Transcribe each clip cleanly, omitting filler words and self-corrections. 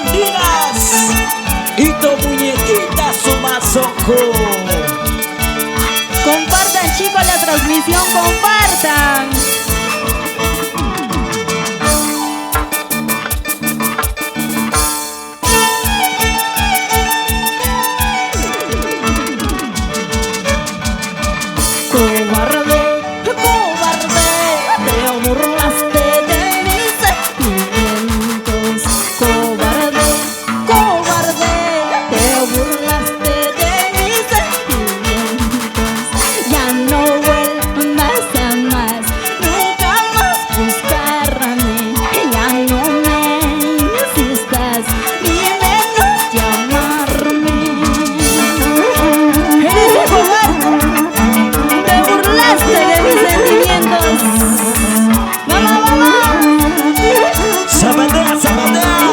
bandidas y tu muñequita Sumazoco. Compartan, chicos, la transmisión, compartan. Cobarde, cobarde, te burlaste de mis sentimientos. Cobarde, cobarde, te burlaste de mis sentimientos. Ya no vuelvas a más, nunca más buscarme. Ya no me insistas, ni menos llamarme. Eres un cobarde. Te burlaste de mis sentimientos. ¡Vamos, vamos! Zapatea, zapatea,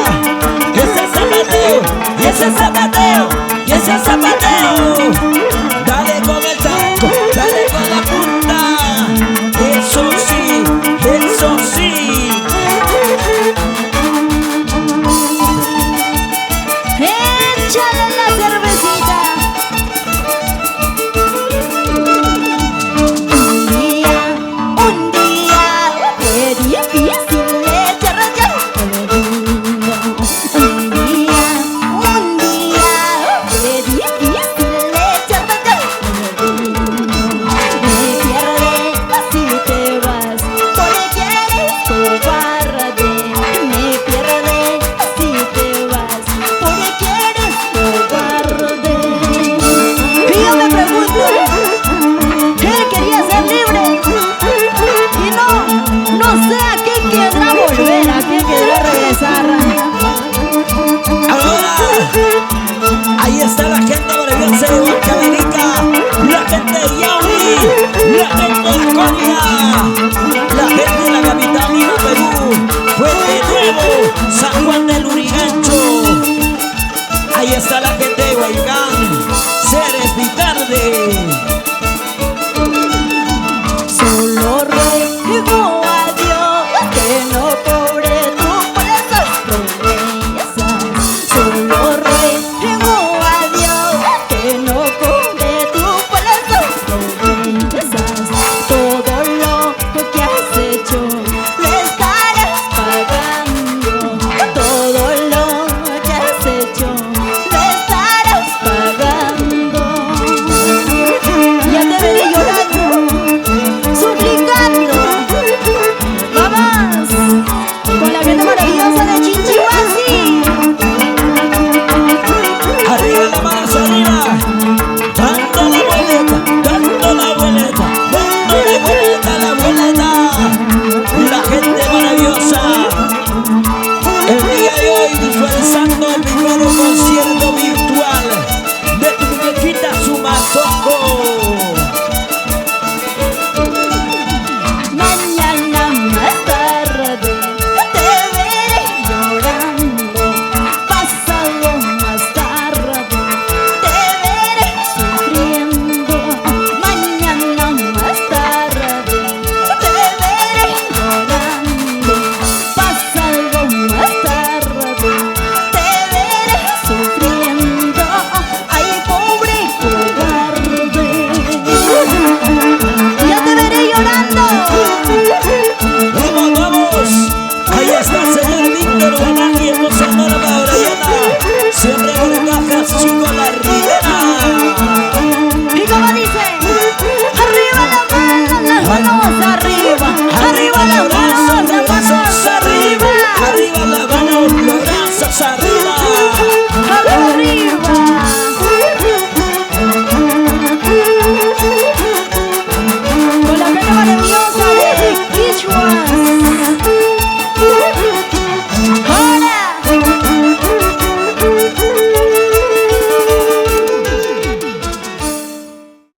y ese zapateo, y ese zapateo, y ese zapateo. Dale con el taco, dale con la punta. Eso sí, eso sí. ¡Échale la cervecita! Un día fue difícil echar ya el mundo. Un día fue difícil echar ya el mundo. Me pierdes si te vas, porque eres cobarde. Me pierdes si te vas, porque eres cobarde. Y yo me pregunto, él quería ser libre y no sé a qué querrá volver, a qué querrá regresar. Ahora, ahí está la gente maravillosa de Huancavelica, la gente de Yauli, la gente de Coria, la gente de la capital Lima, Perú, Puente Nuevo, San Juan del Lurigancho. Ahí está la gente de Huaycán, Ceres Vitarde. Solo ruego a Dios que no cobre tu por esas promesas. Solo ruego a Dios que no cobre tu por esas promesas. Todo lo que has hecho lo estarás pagando. Todo lo que has hecho lo estarás pagando. Ya te veré llorando, suplicando. Vamos con la gente maravillosa de Chinchihuasi. Arriba la mano, arriba, dando la vuelta, dando la vuelta, dándole vuelta a la vuelta. La gente maravillosa, el día de hoy visualizando el primer concierto virtual de tu muñequita Sumazoco. Mañana más tarde te veré llorando. Pasado más tarde te veré sufriendo. Mañana más tarde te veré llorando. Pasado más tarde te veré sufriendo. Ay, pobre cobarde. Ya te veré llorando. Vamos, vamos, ahí está el señor Víctor Banani, el señor Maurayana, siempre con cajas, chicos, la ribera. Y como dice, arriba las manos arriba, arriba las manos